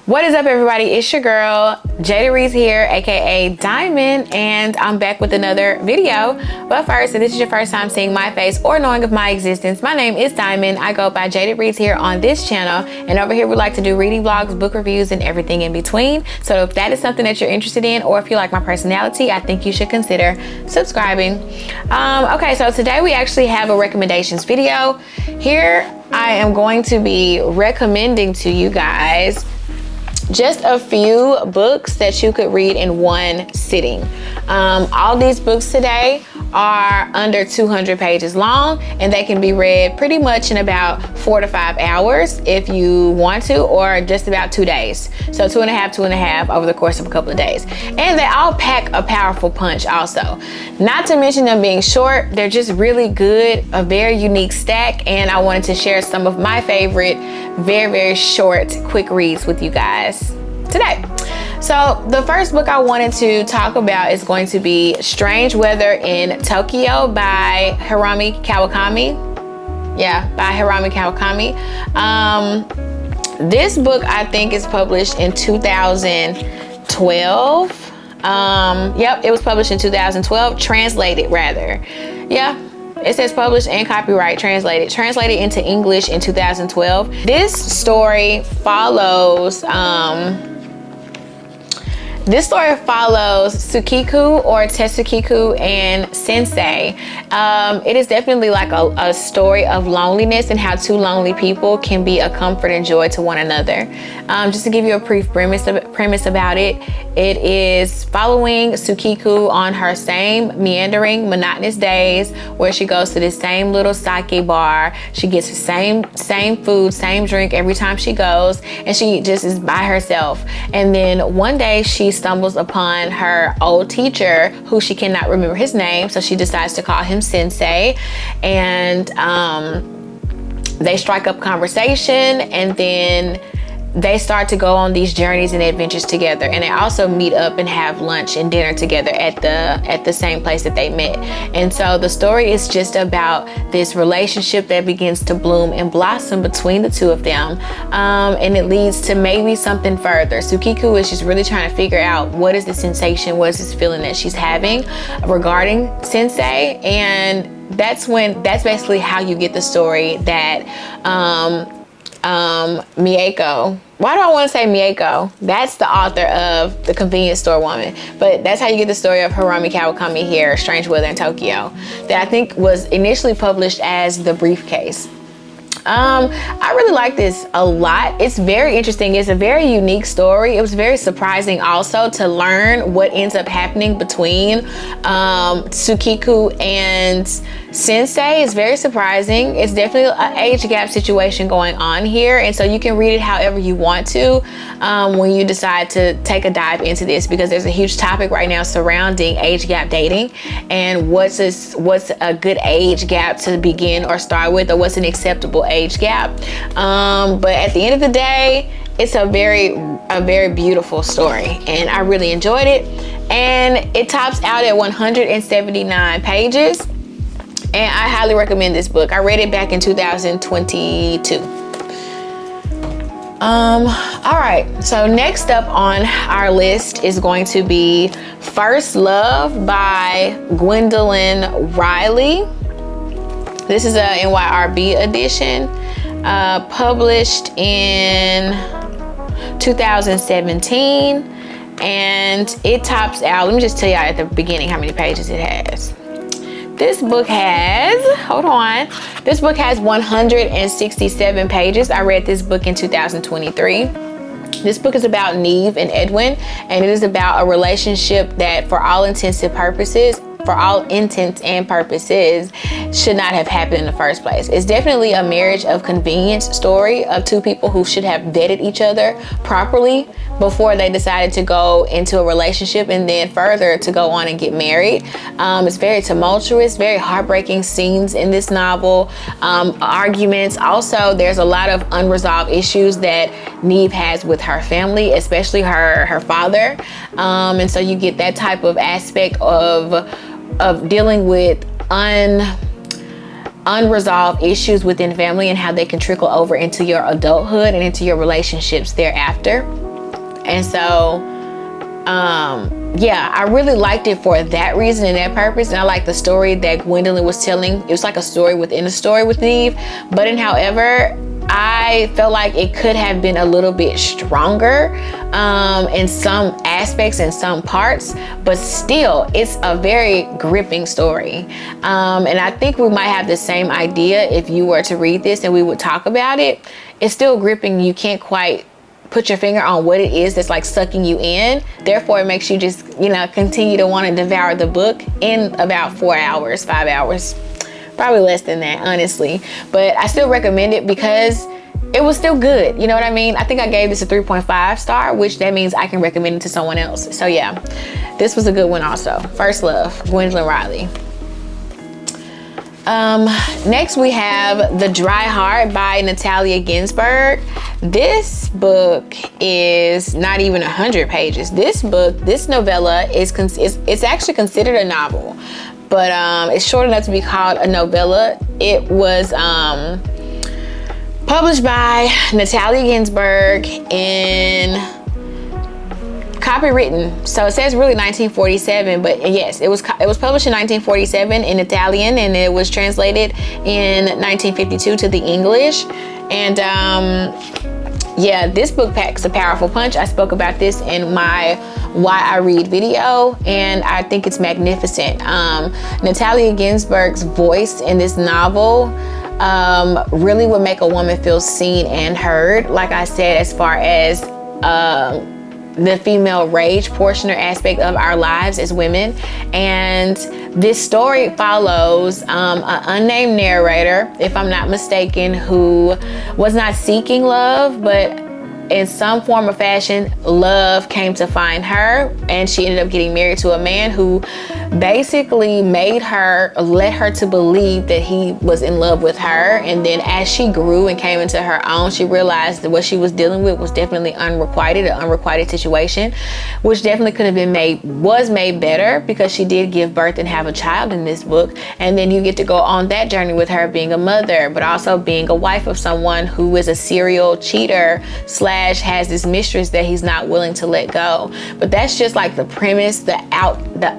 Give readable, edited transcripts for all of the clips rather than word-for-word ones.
What is up, everybody? It's your girl Jada Reese here, aka Diamond, and I'm back with another video. But first, if this is your first time seeing my face or knowing of my existence, my name is Diamond. I go by Jada Reese here on this channel, and over here we like to do reading vlogs, book reviews, and everything in between. So if that is something that you're interested in, or if you like my personality, I think you should consider subscribing. Okay, so today we actually have a recommendations video. Here I am going to be recommending to you guys just a few books that you could read in one sitting. All these books today are under 200 pages long, and they can be read pretty much in about 4 to 5 hours if you want to, or just about 2 days. So two and a half over the course of a couple of days. And they all pack a powerful punch also. Not to mention them being short, they're just really good, a very unique stack, and I wanted to share some of my favorite, very short, quick reads with you guys today. So the first book I wanted to talk about is going to be Strange Weather in Tokyo by Harumi Kawakami. Yeah, by Harumi Kawakami. This book I think is published in 2012. Yep, it was published in 2012, translated rather. Yeah. It says published and copyright translated into English in 2012. This story follows Tsukiku or Tetsukiku and Sensei. It is definitely like a story of loneliness and how two lonely people can be a comfort and joy to one another. Just to give you a brief premise about it, it is following Tsukiku on her same meandering, monotonous days where she goes to the same little sake bar. She gets the same food, same drink every time she goes, and she just is by herself. And then one day she stumbles upon her old teacher, who she cannot remember his name, so she decides to call him Sensei, and they strike up conversation, and then they start to go on these journeys and adventures together, and they also meet up and have lunch and dinner together at the same place that they met. And so the story is just about this relationship that begins to bloom and blossom between the two of them, and it leads to maybe something further. Tsukiku is just really trying to figure out what is the sensation, what is this feeling that she's having regarding Sensei, and that's basically how you get the story that Mieko. Why do I want to say Mieko? That's the author of The Convenience Store Woman. But that's how you get the story of Harumi Kawakami here, Strange Weather in Tokyo, that I think was initially published as The Briefcase. I really like this a lot. It's very interesting. It's a very unique story. It was very surprising also to learn what ends up happening between Tsukiku and Sensei. It's very surprising. It's definitely an age gap situation going on here, and so you can read it however you want to when you decide to take a dive into this, because there's a huge topic right now surrounding age gap dating and what's a good age gap to begin or start with, or what's an acceptable age gap. But at the end of the day, it's a very beautiful story, and I really enjoyed it. And it tops out at 179 pages, and I highly recommend this book. I read it back in 2022. All right, so next up on our list is going to be First Love by Gwendolyn Riley. This is a NYRB edition, published in 2017, and it tops out, let me just tell you at the beginning how many pages it has. This book has 167 pages. I read this book in 2023. This book is about Neve and Edwin, and it is about a relationship that for all intents and purposes should not have happened in the first place. It's definitely a marriage of convenience story of two people who should have vetted each other properly before they decided to go into a relationship and then further to go on and get married. It's very tumultuous, very heartbreaking scenes in this novel, arguments. Also, there's a lot of unresolved issues that Neve has with her family, especially her father. And so you get that type of aspect of dealing with unresolved issues within family and how they can trickle over into your adulthood and into your relationships thereafter. And so yeah, I really liked it for that reason and that purpose. And I like the story that Gwendolyn was telling. It was like a story within a story with Neve. But however, I felt like it could have been a little bit stronger in some aspects and some parts, but still it's a very gripping story. And I think we might have the same idea if you were to read this and we would talk about it. It's still gripping. You can't quite put your finger on what it is that's like sucking you in. Therefore, it makes you just, continue to want to devour the book in about 4 hours, 5 hours. Probably less than that, honestly. But I still recommend it because it was still good. You know what I mean? I think I gave this a 3.5 star, which that means I can recommend it to someone else. So yeah, this was a good one also. First Love, Gwendolyn Riley. Next we have The Dry Heart by Natalia Ginsburg. This book is not even 100 pages. This novella it's actually considered a novel, but it's short enough to be called a novella. It was published by Natalia Ginsburg in copywritten, so it says really 1947, but yes, it was published in 1947 in Italian, and it was translated in 1952 to the English. And yeah, this book packs a powerful punch. I spoke about this in my Why I Read video, and I think it's magnificent. Natalia Ginsburg's voice in this novel really would make a woman feel seen and heard. Like I said, as far as the female rage portion or aspect of our lives as women. And this story follows an unnamed narrator, if I'm not mistaken, who was not seeking love, but in some form or fashion, love came to find her, and she ended up getting married to a man who basically let her to believe that he was in love with her. And then as she grew and came into her own, she realized that what she was dealing with was definitely an unrequited situation, which definitely could have been was made better because she did give birth and have a child in this book. And then you get to go on that journey with her being a mother, but also being a wife of someone who is a serial cheater / has this mistress that he's not willing to let go. But that's just like the premise, the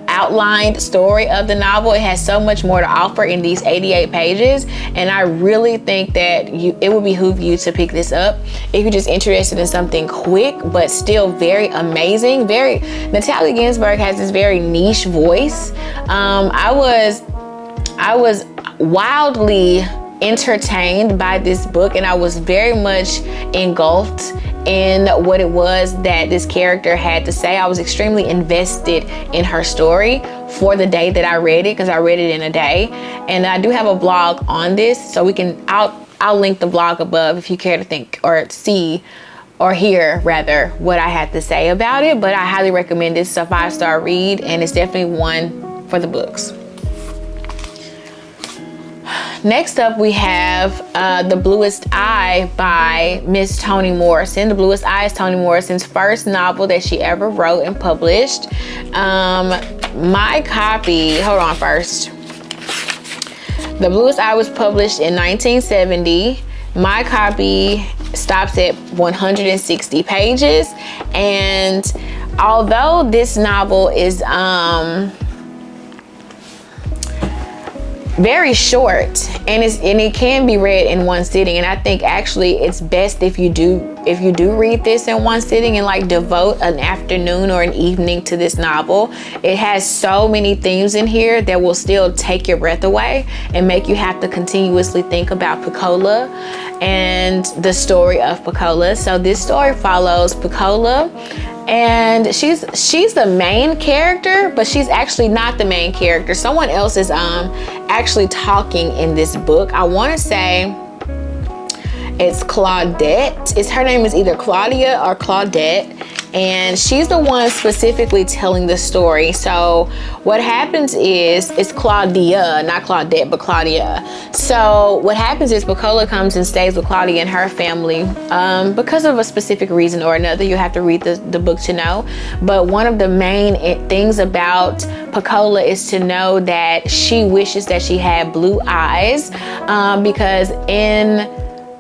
outlined story of the novel. It has so much more to offer in these 88 pages, and I really think that it would behoove you to pick this up if you're just interested in something quick but still very amazing. Natalia Ginsburg has this very niche voice. I was wildly entertained by this book, and I was very much engulfed in what it was that this character had to say. I was extremely invested in her story for the day that I read it, because I read it in a day. And I do have a blog on this, so I'll link the blog above if you care to think or see or hear rather what I had to say about it. But I highly recommend this. It's a 5-star read, and it's definitely one for the books. Next up, we have The Bluest Eye by Miss Toni Morrison. The Bluest Eye is Toni Morrison's first novel that she ever wrote and published. My copy, hold on first. The Bluest Eye was published in 1970. My copy stops at 160 pages. And although this novel is very short, and it can be read in one sitting, and I think actually it's best if you do read this in one sitting and like devote an afternoon or an evening to this novel. It has so many themes in here that will still take your breath away and make you have to continuously think about Pecola and the story of Pecola. So this story follows Pecola, and she's the main character, but she's actually not the main character. Someone else is actually talking in this book. I want to say it's Claudette. Her name is either Claudia or Claudette, and she's the one specifically telling the story. So what happens is, it's Claudia, not Claudette, but Claudia. So what happens is Pecola comes and stays with Claudia and her family because of a specific reason or another. You have to read the book to know. But one of the main things about Pecola is to know that she wishes that she had blue eyes, because in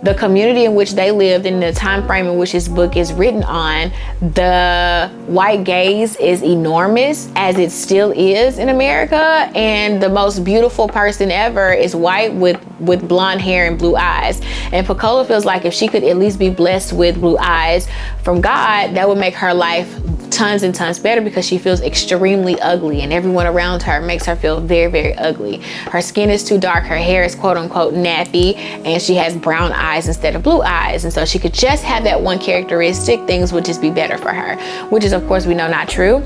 the community in which they lived, in the time frame in which this book is written on, the white gaze is enormous, as it still is in America, and the most beautiful person ever is white with blonde hair and blue eyes. And Pecola feels like if she could at least be blessed with blue eyes from God, that would make her life tons and tons better, because she feels extremely ugly and everyone around her makes her feel very, very ugly. Her skin is too dark, her hair is quote unquote nappy, and she has brown eyes instead of blue eyes. And so she could just have that one characteristic, things would just be better for her, which is of course we know not true.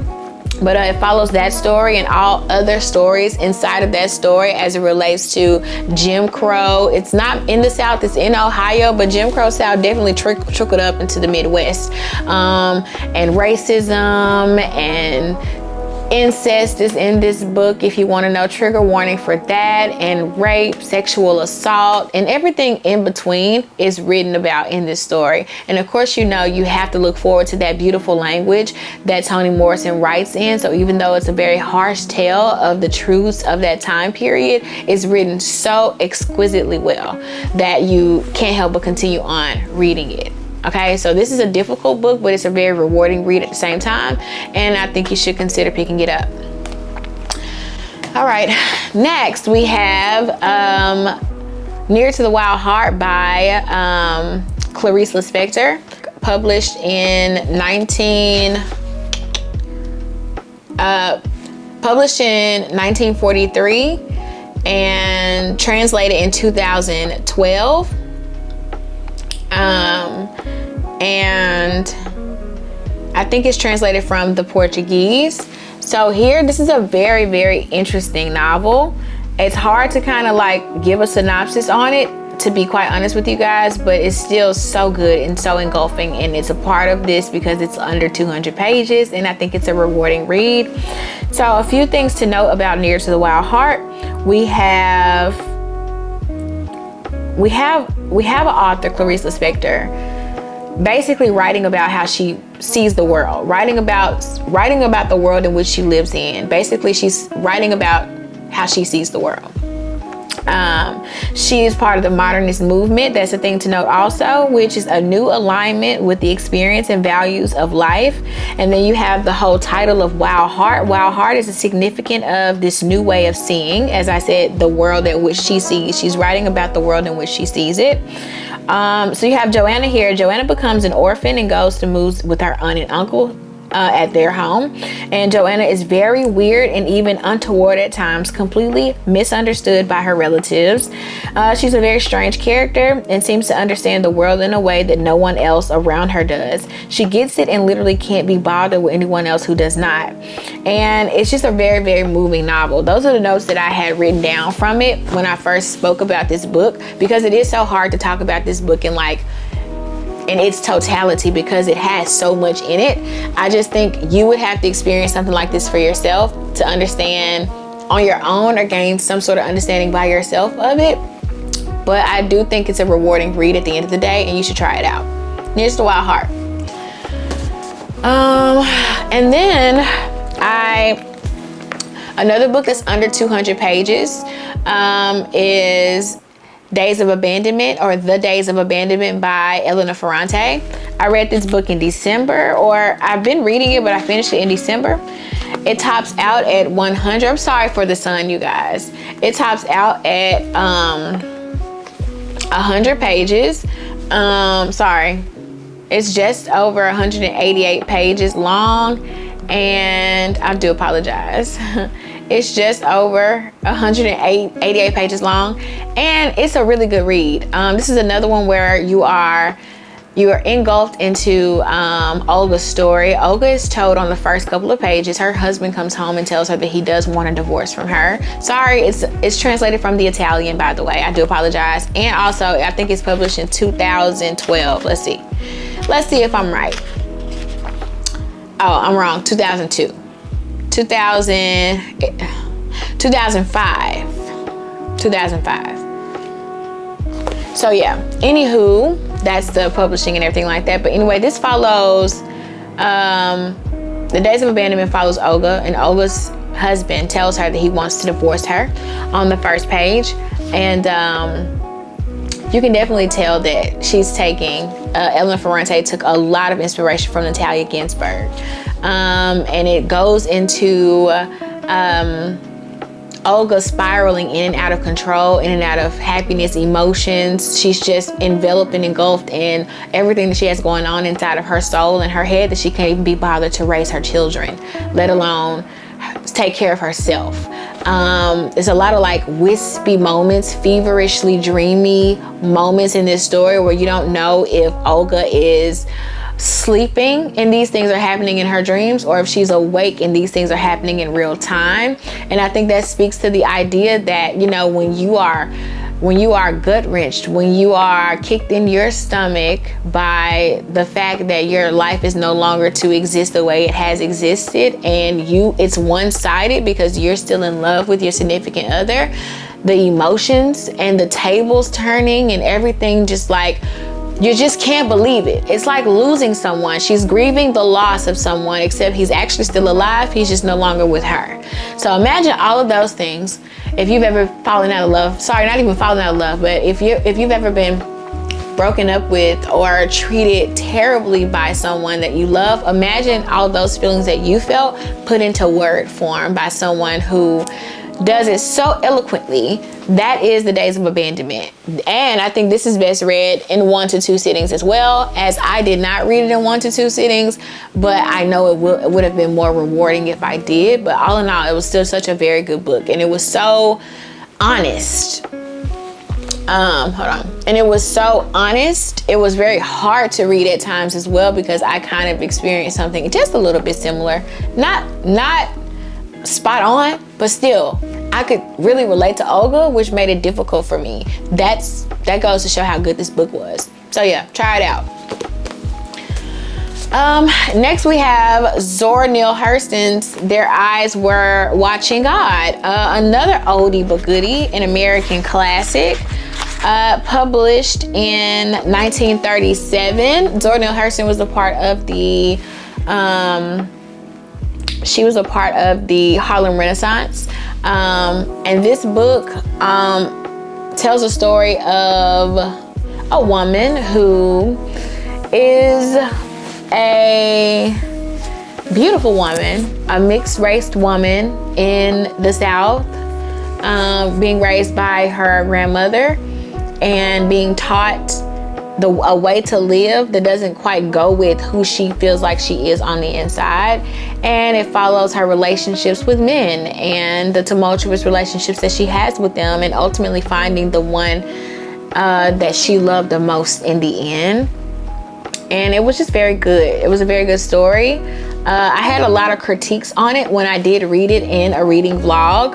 But it follows that story and all other stories inside of that story as it relates to Jim Crow. It's not in the South, it's in Ohio, but Jim Crow South definitely trickled up into the Midwest. And racism and incest is in this book, if you want to know. Trigger warning for that. And rape, sexual assault, and everything in between is written about in this story. And of course, you know, you have to look forward to that beautiful language that Toni Morrison writes in. So even though it's a very harsh tale of the truths of that time period, it's written so exquisitely well that you can't help but continue on reading it. Okay, so this is a difficult book, but it's a very rewarding read at the same time, and I think you should consider picking it up. All right, next we have Near to the Wild Heart by Clarice Lispector, published in 1943 and translated in 2012. And I think it's translated from the Portuguese. So here, this is a very, very interesting novel. It's hard to kind of like give a synopsis on it, to be quite honest with you guys, but it's still so good and so engulfing, and it's a part of this because it's under 200 pages, and I think it's a rewarding read. So a few things to note about Near to the Wild Heart. We have an author, Clarice Lispector, basically writing about how she sees the world, writing about the world in which she lives in. Basically, she's writing about how she sees the world. She is part of the modernist movement. That's a thing to note also, which is a new alignment with the experience and values of life. And then you have the whole title of Wild Heart. Wild Heart is a significant of this new way of seeing. As I said, the world in which she sees. She's writing about the world in which she sees it. So you have Joanna here. Joanna becomes an orphan and goes to move with her aunt and uncle at their home. And Joanna is very weird and even untoward at times, completely misunderstood by her relatives. She's a very strange character and seems to understand the world in a way that no one else around her does. She gets it and literally can't be bothered with anyone else who does not. And it's just a very, very moving novel. Those are the notes that I had written down from it when I first spoke about this book, because it is so hard to talk about this book in its totality because it has so much in it. I just think you would have to experience something like this for yourself to understand on your own, or gain some sort of understanding by yourself of it. But I do think it's a rewarding read at the end of the day, and you should try it out. Near to the Wild Heart. And then another book that's under 200 pages is Days of Abandonment, or The Days of Abandonment by Elena Ferrante. I read this book in December, or I've been reading it, but I finished it in December. It tops out at 100. I'm sorry for the sun, you guys. It tops out at 100 pages. Sorry. It's just over 188 pages long, and I do apologize. It's just over 188 pages long, and it's a really good read. This is another one where you are engulfed into Olga's story. Olga is told on the first couple of pages her husband comes home and tells her that he does want a divorce from her. Sorry, it's translated from the Italian, by the way. I do apologize. And also, I think it's published in 2012. Let's see if I'm right. Oh, I'm wrong. 2002. 2005. 2005. So yeah, anywho, that's the publishing and everything like that. But anyway, this follows, The Days of Abandonment follows Olga, and Olga's husband tells her that he wants to divorce her on the first page. And you can definitely tell that she's taking, Ellen Ferrante took a lot of inspiration from Natalia Ginsburg. And it goes into Olga spiraling in and out of control, in and out of happiness, emotions. She's just enveloped and engulfed in everything that she has going on inside of her soul and her head, that she can't even be bothered to raise her children, let alone take care of herself. There's a lot of like wispy moments, feverishly dreamy moments in this story where you don't know if Olga is sleeping and these things are happening in her dreams, or if she's awake and these things are happening in real time. And I think that speaks to the idea that, you know, when you are gut wrenched, when you are kicked in your stomach by the fact that your life is no longer to exist the way it has existed, and it's one-sided because you're still in love with your significant other, the emotions and the tables turning and everything, just like, you just can't believe it. It's like losing someone. She's grieving the loss of someone, except he's actually still alive. He's just no longer with her. So imagine all of those things. If you've ever fallen out of love, sorry, not even fallen out of love, but if you've ever been broken up with or treated terribly by someone that you love, imagine all those feelings that you felt put into word form by someone who does it so eloquently. That is The Days of Abandonment. And I think this is best read in 1 to 2 sittings as well, as I did not read it in 1 to 2 sittings, but I know it would have been more rewarding if I did. But all in all, it was still such a very good book, and it was so honest. And it was so honest. It was very hard to read at times as well, because I kind of experienced something just a little bit similar. Not spot on, but still I could really relate to Olga, which made it difficult for me. That goes to show how good this book was. So yeah, try it out. Next we have Zora Neale Hurston's Their Eyes Were Watching God, another oldie but goodie, an American classic, published in 1937. Zora Neale Hurston was a part of the Harlem Renaissance. And this book tells a story of a woman who is a beautiful woman, a mixed-race woman in the South, being raised by her grandmother and being taught a way to live that doesn't quite go with who she feels like she is on the inside. And it follows her relationships with men and the tumultuous relationships that she has with them, and ultimately finding the one that she loved the most in the end. And it was just very good. It was a very good story. I had a lot of critiques on it when I did read it in a reading vlog.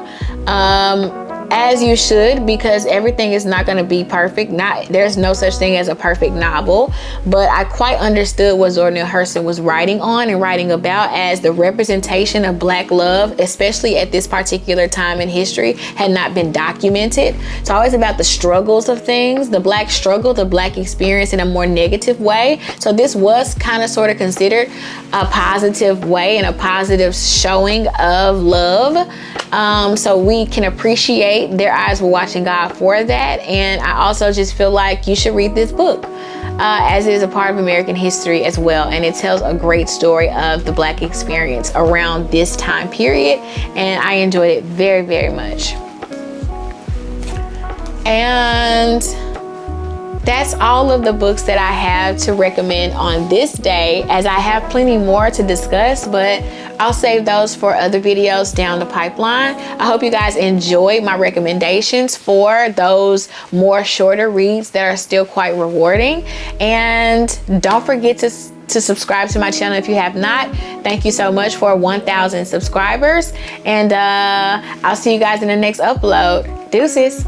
As you should, because everything is not going to be perfect. There's no such thing as a perfect novel, but I quite understood what Zora Neale Hurston was writing on and writing about, as the representation of Black love, especially at this particular time in history, had not been documented. It's always about the struggles of things, the Black struggle, the Black experience in a more negative way. So this was kind of sort of considered a positive way and a positive showing of love. So we can appreciate Their Eyes Were Watching God for that. And I also just feel like you should read this book, as it is a part of American history as well. And it tells a great story of the Black experience around this time period. And I enjoyed it very, very much. And that's all of the books that I have to recommend on this day, as I have plenty more to discuss, but I'll save those for other videos down the pipeline. I hope you guys enjoyed my recommendations for those more shorter reads that are still quite rewarding. And don't forget to subscribe to my channel if you have not. Thank you so much for 1,000 subscribers. And I'll see you guys in the next upload. Deuces.